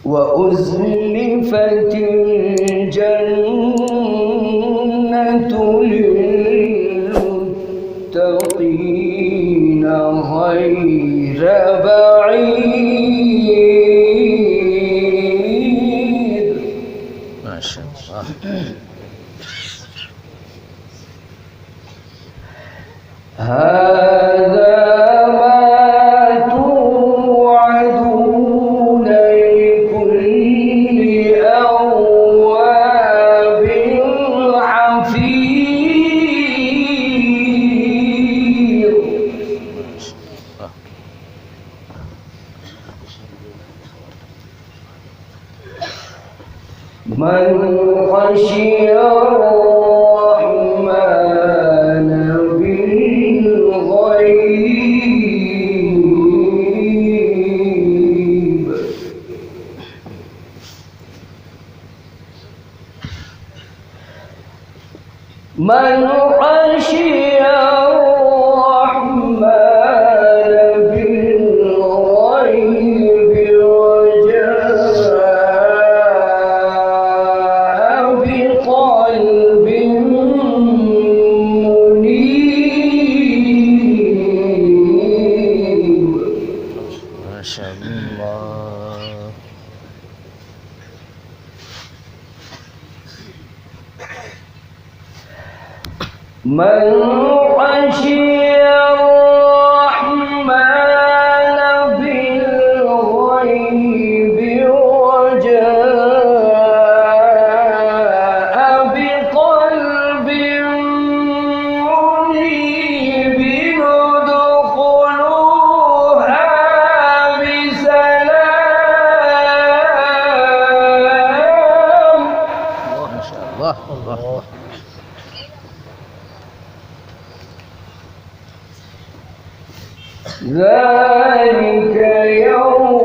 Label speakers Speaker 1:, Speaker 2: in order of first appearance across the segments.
Speaker 1: وأزلفت الجنة للمتقين غير بعيد.
Speaker 2: ما شاء الله.
Speaker 1: هذا ما توعدون لكل أواب حفيظ. من خشي الرحمن بالغيب. من خشي الرحمن بالغيب وجاء بقلب منيب.
Speaker 2: ما شاء الله.
Speaker 1: من خشي الرحمن بالغيب وجاء بقلب منيب ادخلوها بسلام.
Speaker 2: ما شاء الله. الله.
Speaker 1: ذلك يوم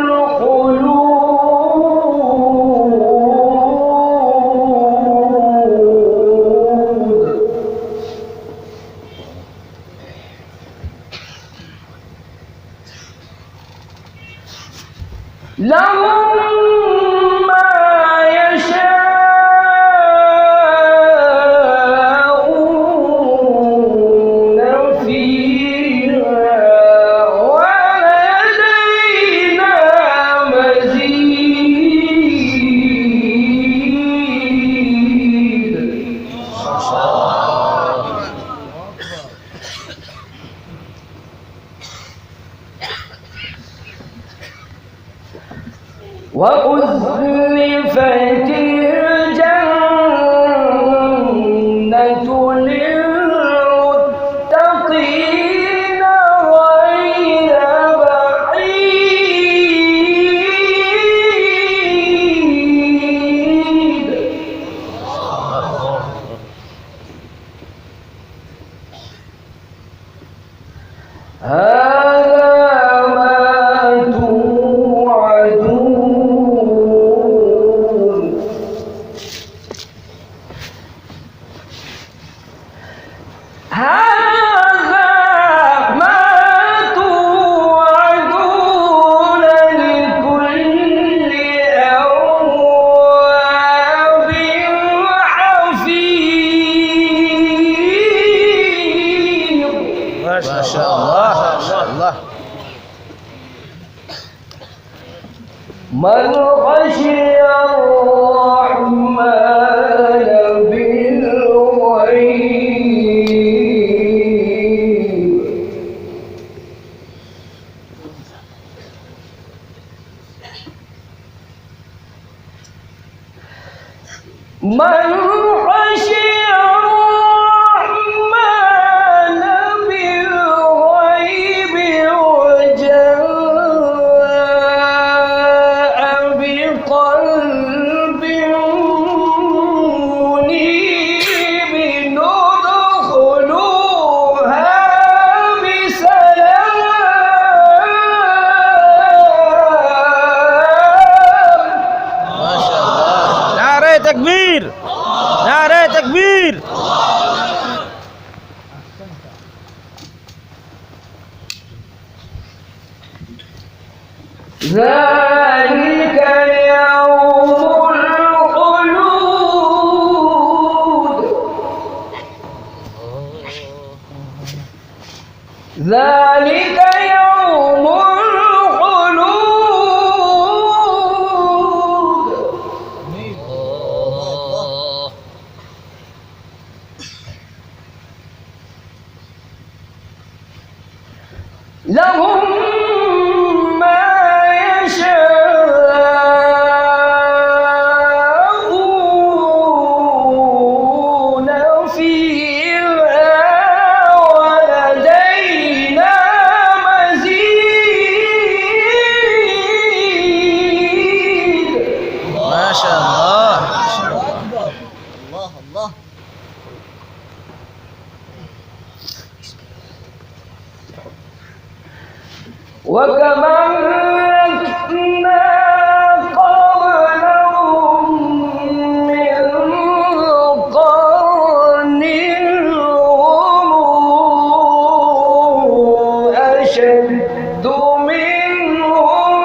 Speaker 1: الخلود. لهم ما يشاءون فيها ولدينا مزيد. وأزلفت الجنة للمتقين غير بعيد. هذا ما توعدون. هذا ما توعدون لكل أواب حفيظ.
Speaker 2: ما شاء الله. ما شاء الله.
Speaker 1: من خشي الرحمن بالغيب. من خشي الرحمن بالغيب وجاء بقلب منيب ادخلوها بسلام.
Speaker 2: ما شاء الله. نعرة تكبير. نعرة تكبير.
Speaker 1: ذلك ذلك يوم الخلود لهم ما يشاءون فيها ولدينا مزيد.
Speaker 2: ما شاء الله.
Speaker 3: الله الله.
Speaker 1: وكما أهلكنا قبلهم من قرن هم أشد منهم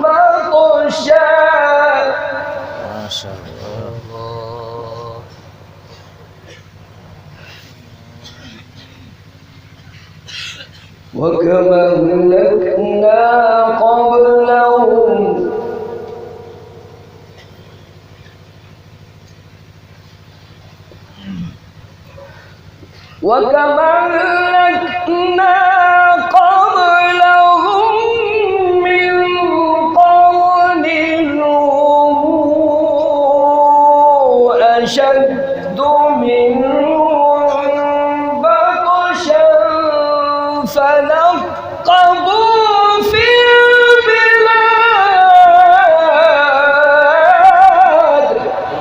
Speaker 1: بطشا.
Speaker 2: ما شاء الله.
Speaker 1: وكما أهلكنا قبلهم من قرن هم أشد منهم بطشا فنقبوا في البلاد.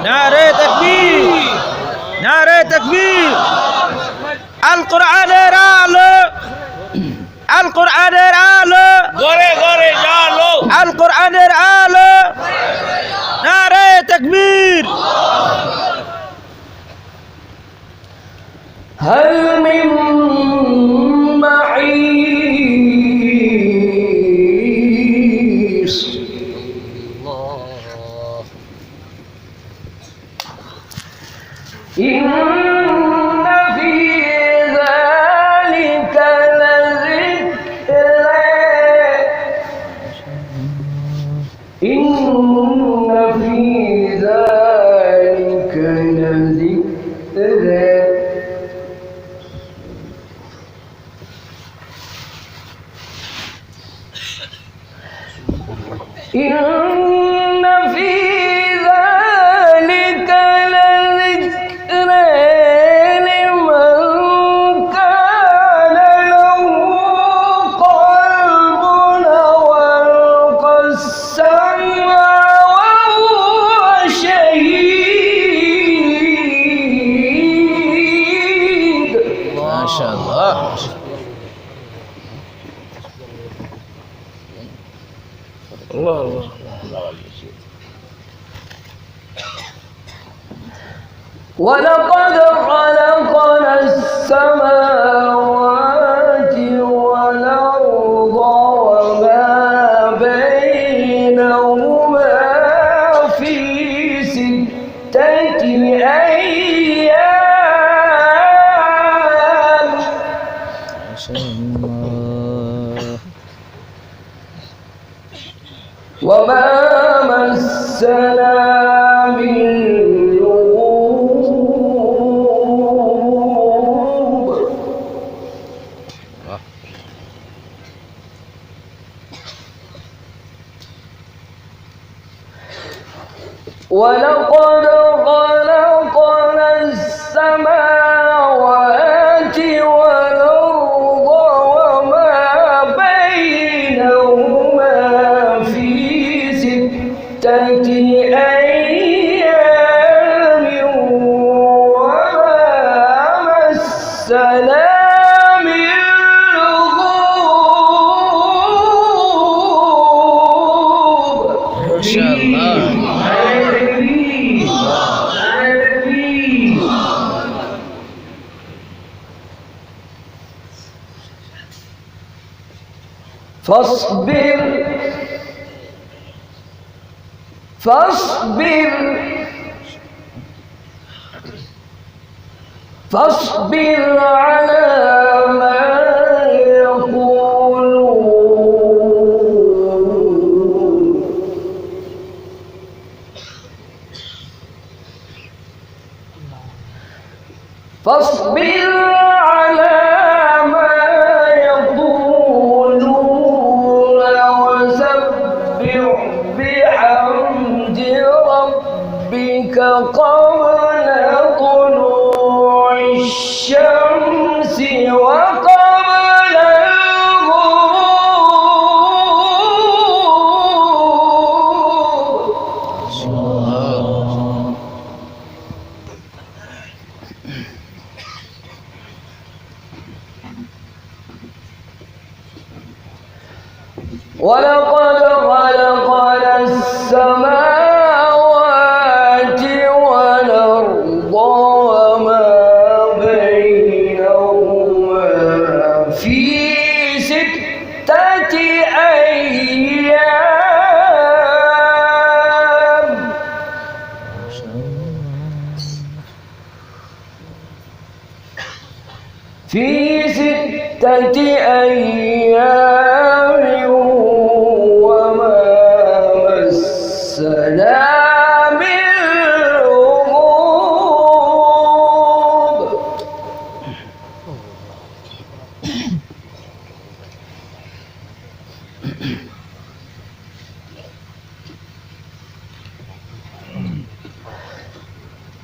Speaker 2: نعرة تكبير. نعرة تكبير. القرآن আলো القرآনের আলো ঘরে ঘরে আলো القرآনের আলো নারে তাকবীর
Speaker 1: هل من محيص إن في ذلك لذكرى إن في ذلك لذكرى إن في ذلك لذكرى لمن كان له قلب أو ألقى السمع وهو شهيد.
Speaker 2: ما شاء الله. الله الله.
Speaker 1: ولقد خلقنا السماوات والأرض وما بينهما في 6 أيام
Speaker 2: ما شاء الله.
Speaker 1: وما مسنا من لغوب ولقد خلقنا السماوات والأرض وما بينهما في 6 أيام وما مسنا من لغوب.
Speaker 2: ما شاء الله. فاصبر فاصبر فاصبر على ما
Speaker 1: فاصبر على ما يقولون وسبح بحمد ربك قبل طلوع الشمس وقبل الغروب. ولقد خلقنا السماوات والأرض وما بينهما في 6 أيام. في 6 أيام وما مسنا من لغوب.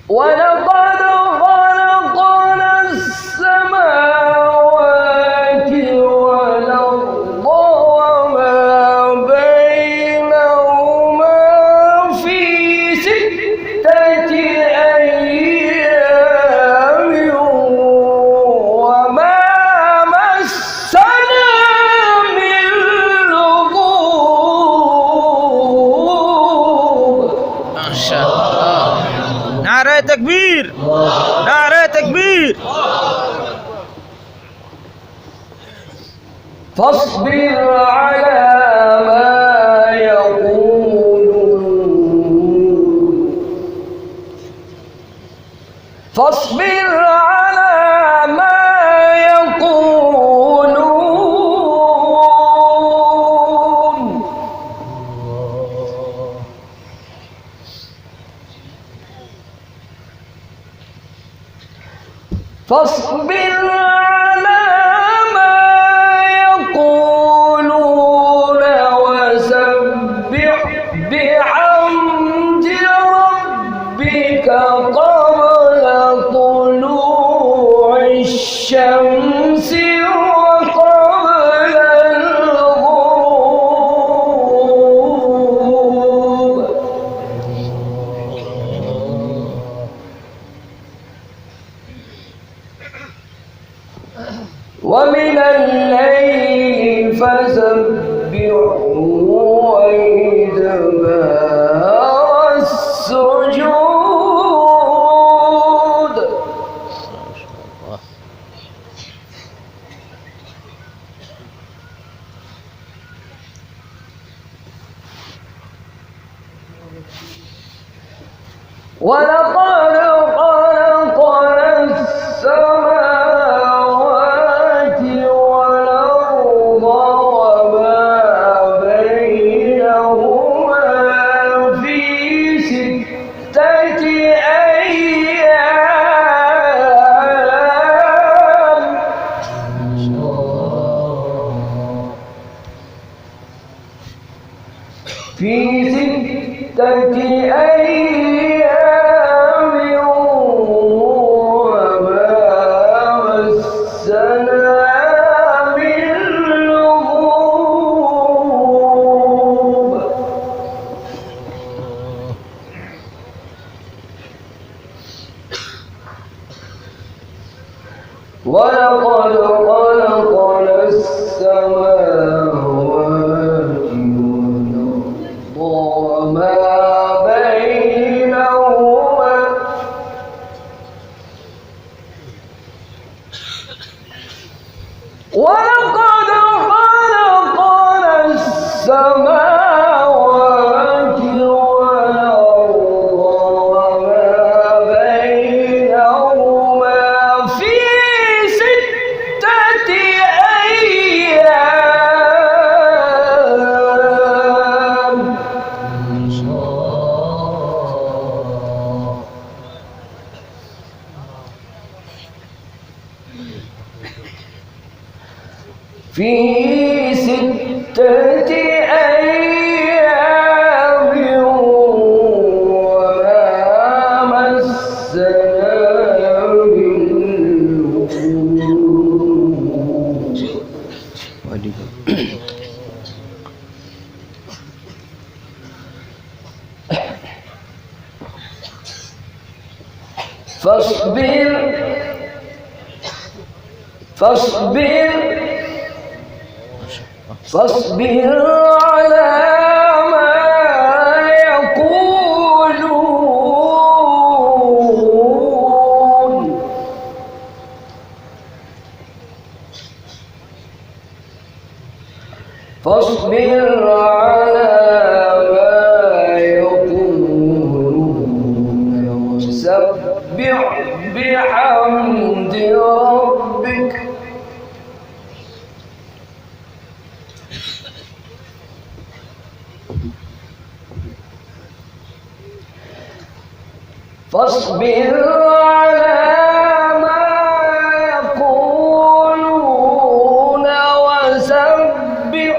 Speaker 1: ولقد خلقنا السماوات والأرض وما بينهما في 6 أيام وما مسنا من لغوب.
Speaker 2: ما شاء الله. نعرہ تکبیر، نعرہ تکبیر.
Speaker 1: فاصبر على ما يقولون. فاصبر على ما يقولون. فاصبر على ما يقولون وسبح بحمد ربك قبل طلوع الشمس وقبل الغروب. ومن الليل فسبحه وإدبار السجود. ولقد خلقنا السماوات والأرض وما بينهما في 6 أيام. في 6 أيام وما مسنا من لغوب. ولقد خلقنا السماوات والأرض وما بينهما في 6 أيام وما مسنا من لغوب. فاصبر على ما يقولون فاصبر على ما يقولون وسبح بحمد ربك فاصبر على ما يقولون وسبح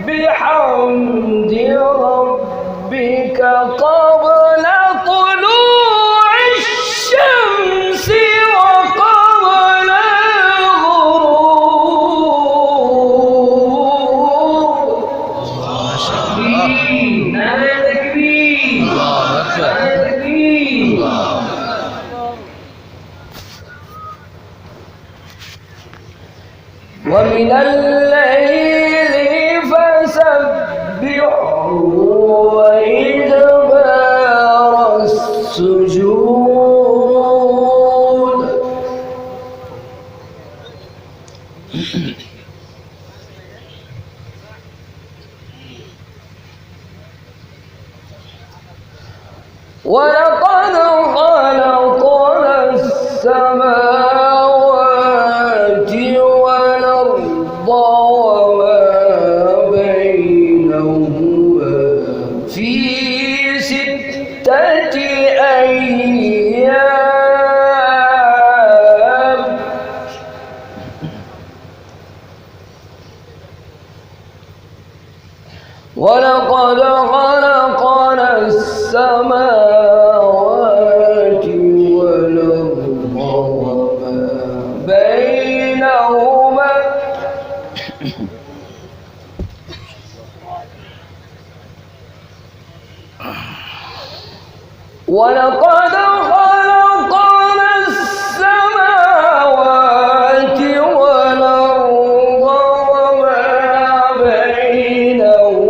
Speaker 1: بحمد ربك قبل طلوع الشمس وقبل الغروب.
Speaker 2: ما شاء الله.
Speaker 1: نعم تكبير.
Speaker 2: الله أكبر.
Speaker 1: ومن الليل فسبحه وإدبار السجود. ولقد خلقنا السماوات والأرض وما بينهما في 6 أيام ولقد خلقنا السماوات والأرض وما بينهما ولقد خلقنا السماوات والأرض وما بينهما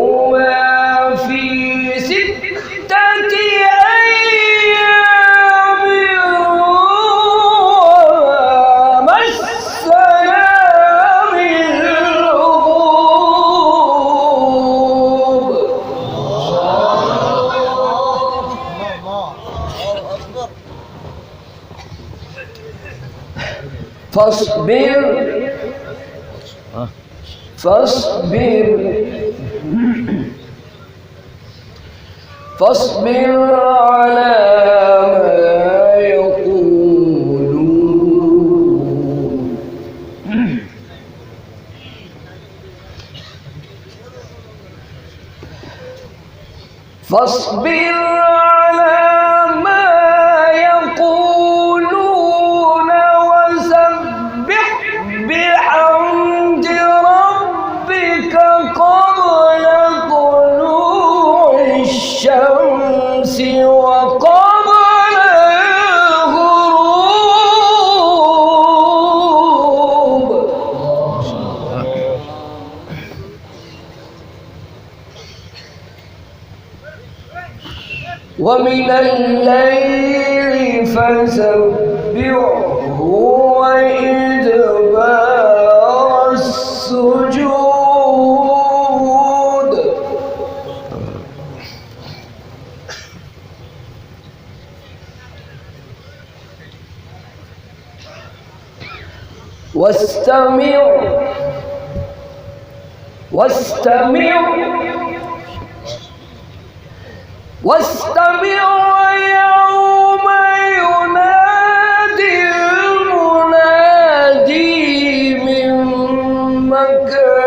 Speaker 1: في 6 أيام وما مسنا من لغوب. فاصبر على ما يقولون فاصبر على ما يقولون وسبح بحمد ربك قبل طلوع الشمس وقبل الغروب. ومن الليل فسبحه وإدبار السجود. واستمع يوم ينادي المنادي من مكان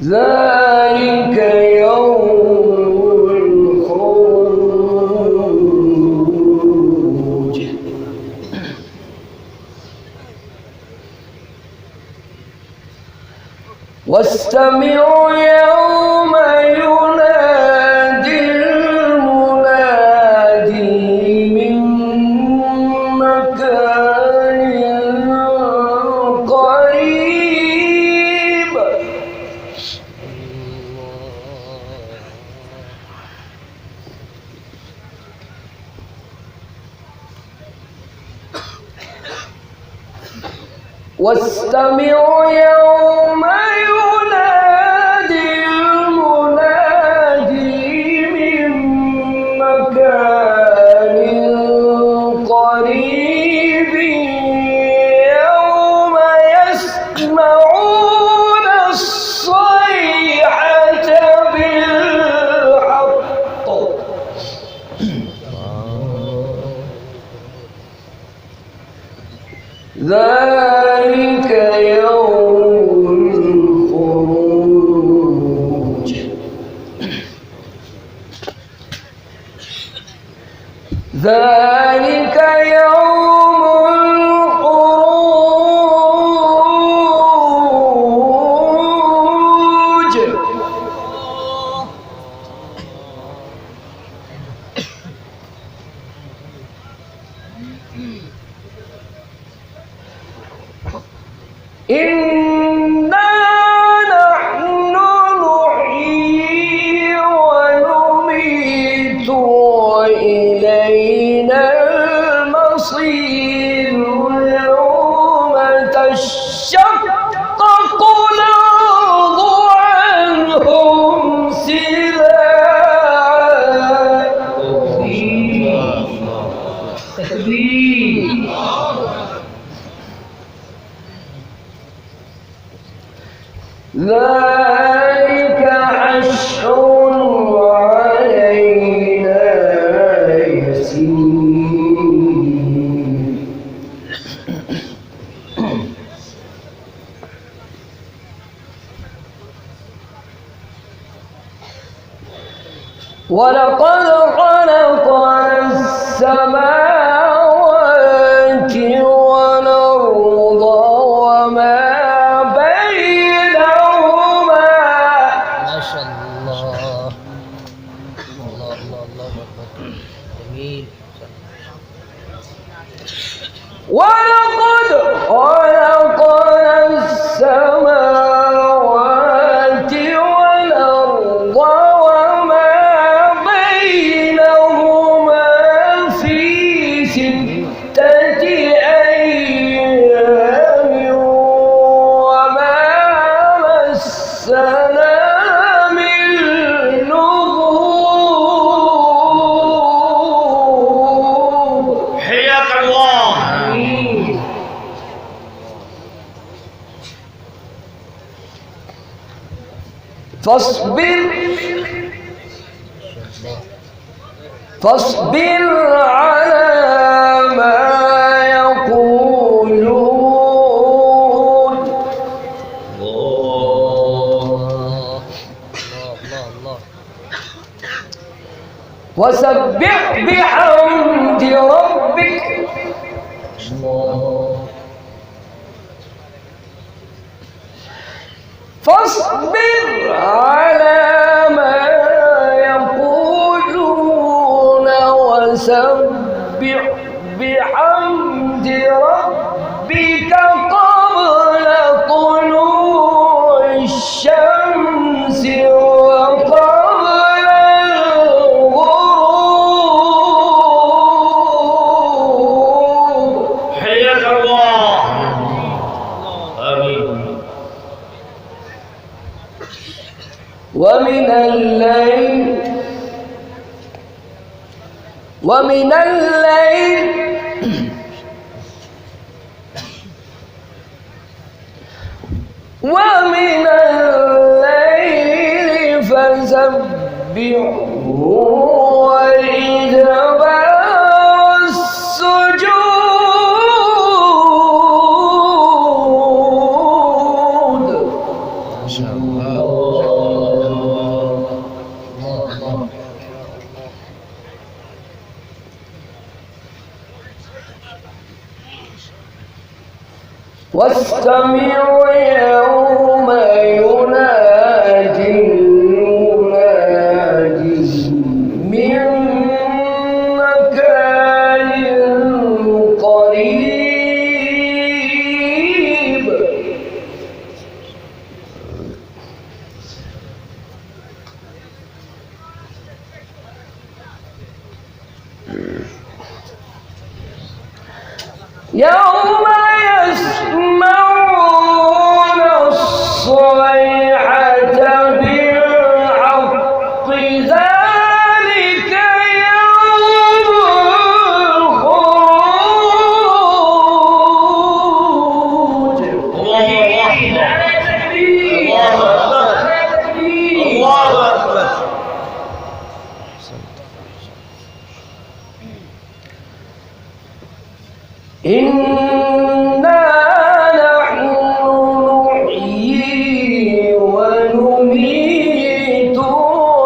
Speaker 1: ذلك يوم الخروج واستمعوا يوم ينادي المنادي من مكان قريب واستمعوا يوم ينادي المنادي من مكان قريب يوم يسمعون الصيحة بالحق ذلك يوم الخروج ذلك يوم الخروج إنا نحن نحيي ونميت وإلينا المصير يوم تشقق الأرض عنهم سراعا تكبير ذلك حشر علينا يسير ولقد خلقنا السماوات والأرض وما ولقد خلقنا السماوات والأرض وما بينهما في 6 أيام وما مسنا من لغوب
Speaker 2: حياك الله.
Speaker 1: فاصبر على ما يقولون وسبح بحمد ربك فاصبر على ما يقولون وسبح بحمد ربك قبل طلوع الشمس وقبل الغروب
Speaker 2: حياك الله. آمين.
Speaker 1: ومن الليل فسبحه وإدبار السجود.
Speaker 2: ما شاء الله.
Speaker 1: واستمعوا يوم ينادي المنادي من مكان قريب يوم يسمعون الصيحة بالحق ذلك يوم الخروج
Speaker 2: الله أكبر.
Speaker 1: إنا نحن نحيي ونميت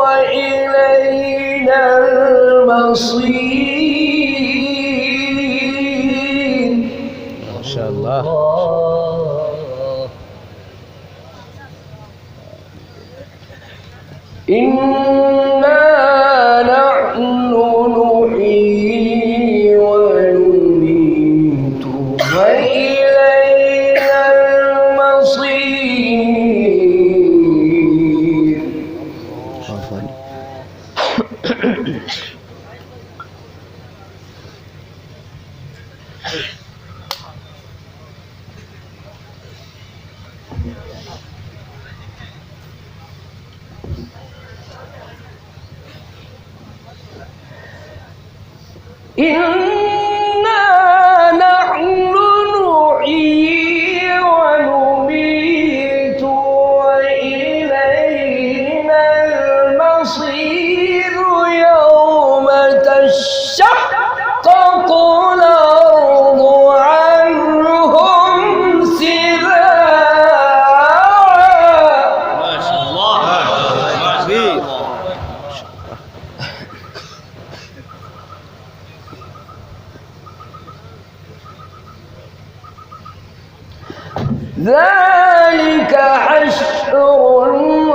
Speaker 1: وإلينا المصير.
Speaker 2: ما شاء الله.
Speaker 1: إنا نحن نحيي ونميت وإلينا المصير. إنا نحن نحيي ونميت وإلينا المصير يوم تشقق الأرض عنهم سراعا.
Speaker 2: ما شاء الله. تكبير.
Speaker 1: ذلك حشر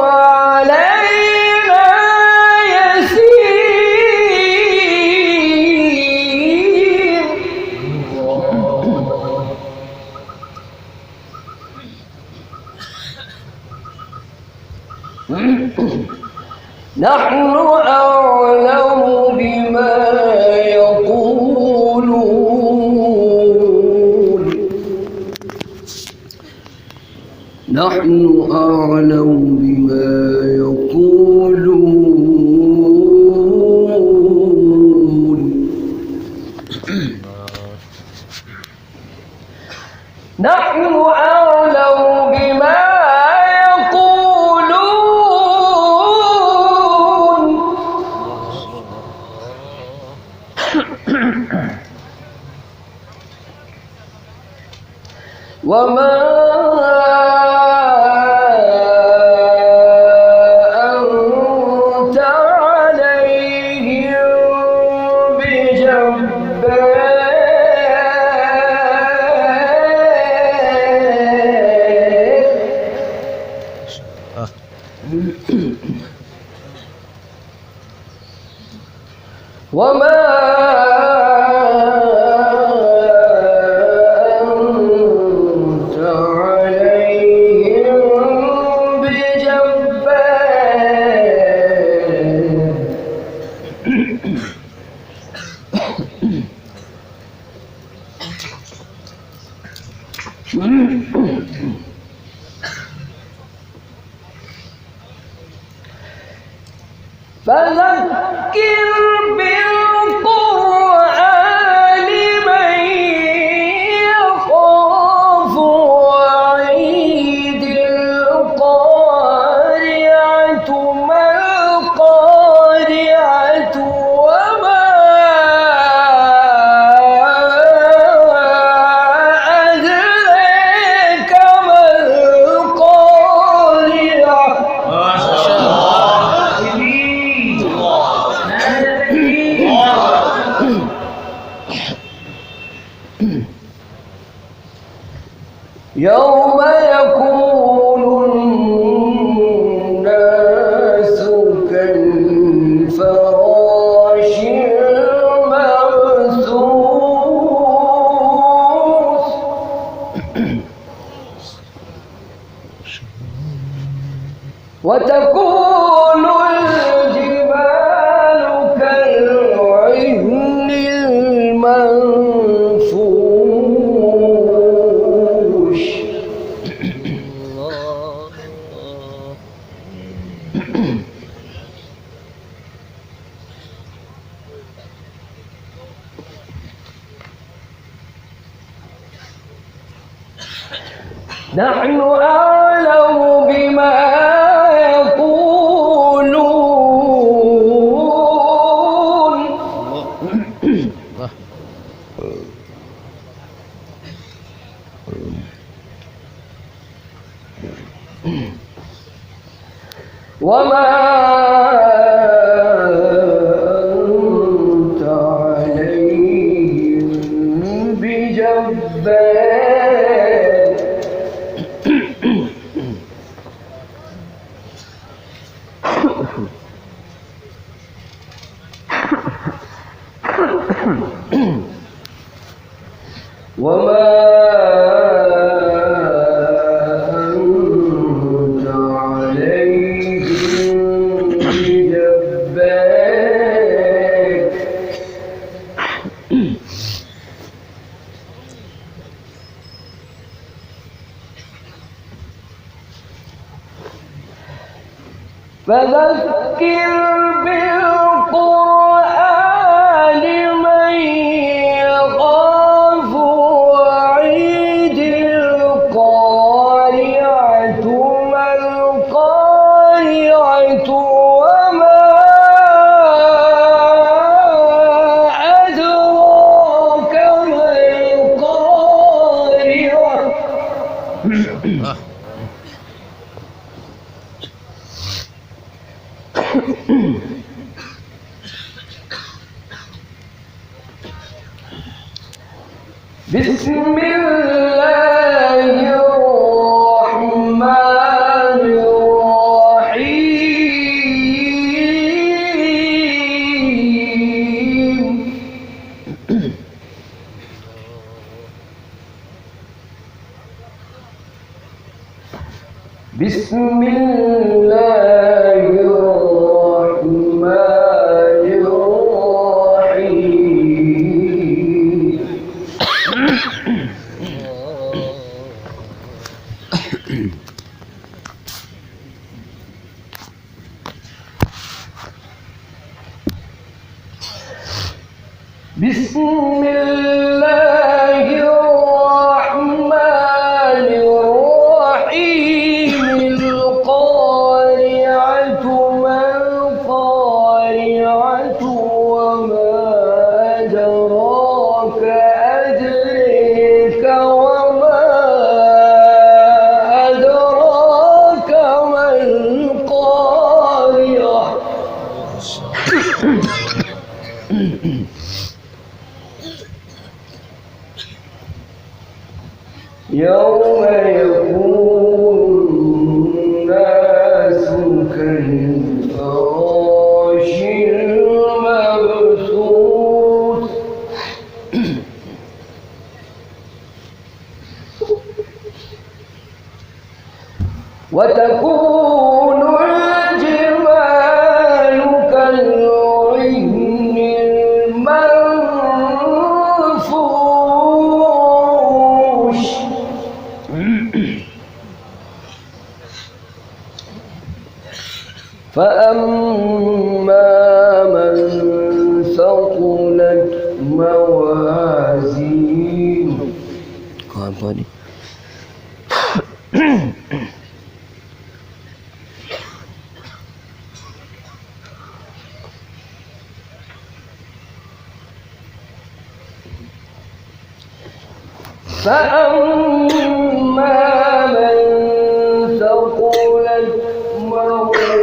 Speaker 1: علينا يسير. نحن أعلم بما يقولون. نحن أعلم بما يقولون. نحن أعلم بما يقولون. وما أنت عليهم بجبار. وما أنت عليهم بجبار. فذكر بالقرآن من يخاف وعيد. القارعة ما القارعة وما أدراك ما القارعة.
Speaker 2: ما شاء الله.
Speaker 1: وتكون الجبال كالعهن المنفوش. نحن أعلم بما يقولون وما أنت عليهم بجبار. وما أنت عليهم بجبار. فذكر بالقرآن من يخاف وعيد. القارعة ما القارعة وما أدراك ما القارعة. بسم الله الرحمن الرحيم. بسم الله الرحمن الرحيم. بسم الله الرحمن الرحيم. القارعة ما القارعة وما أدراك أدريك وما أدراك ما القارعة. يوم يكون الناس كالفراش المبثوث. وتكون الجبال كالعهن المنفوش. فأما من ثقلت موازينه. فأما من ثقلت موازينه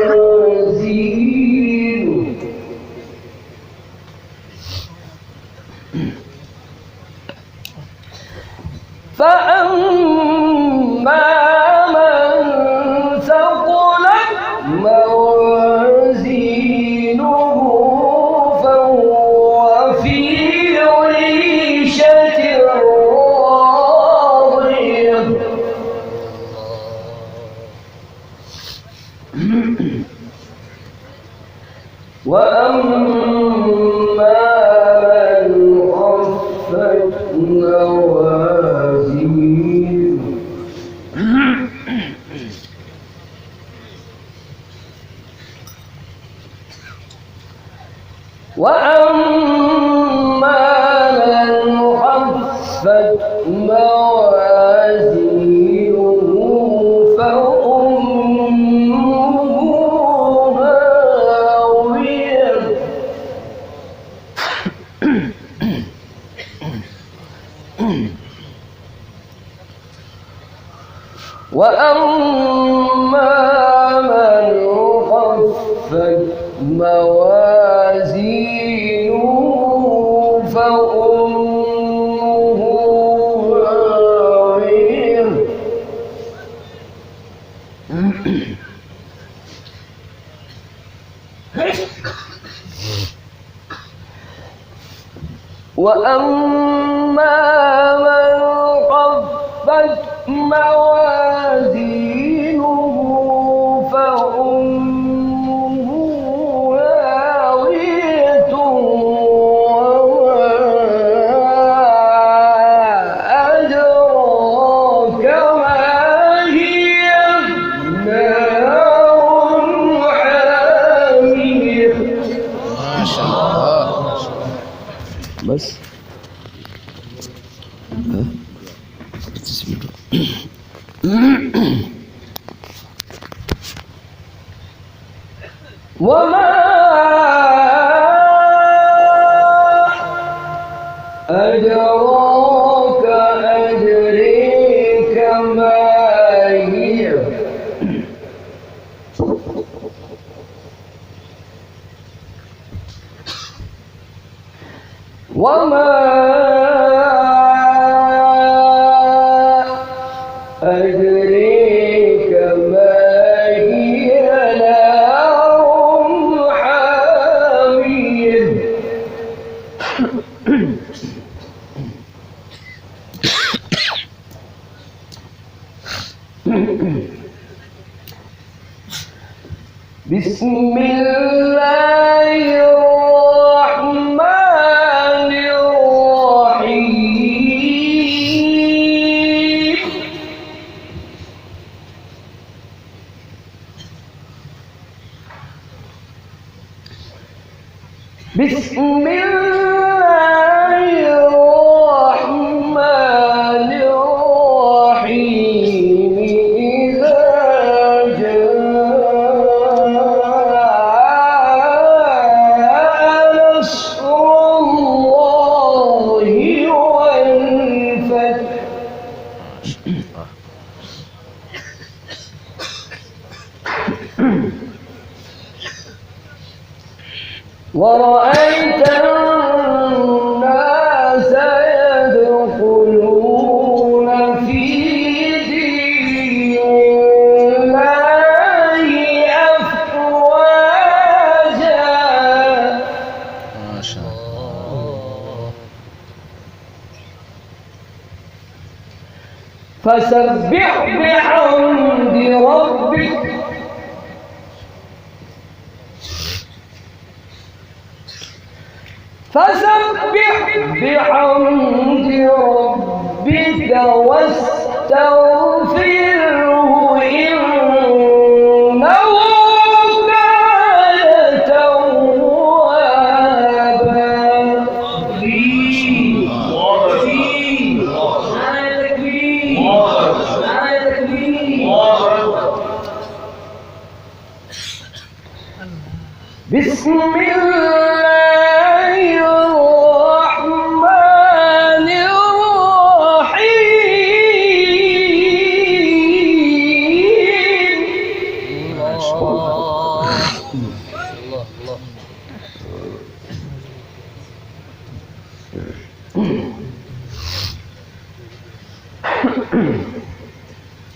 Speaker 1: فأما من ثقلت موازينه فهو في عيشة راضية. وأما من خفت موازينه وأما من خفت موازينه فأمه هاوية وأما من خفت موازينه فأمه هاوية وأما من خفت موازينه فأمه هاوية وما أدراك ما هي نار حامية.
Speaker 2: ما شاء الله.
Speaker 1: بس وما أدراك أدريك ما هي وما أدريك ما هي نار حامية. بسم الله الرحمن الرحيم. بسم الله الرحمن الرحيم. إذا جاء نصر الله والفتح ورأيت الناس يدخلون في دين الله أفواجا.
Speaker 2: ما شاء الله.
Speaker 1: فسبح بحمد ربك واستغفره إنه كان توابا. بسم الله الرحمن الرحيم.
Speaker 3: ما شاء الله. الله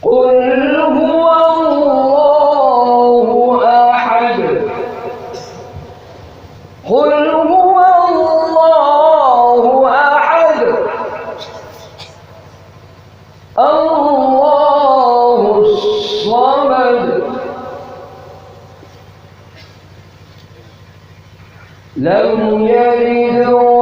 Speaker 1: قل هو الله أحد. قل هو الله أحد الله الصمد لم يلد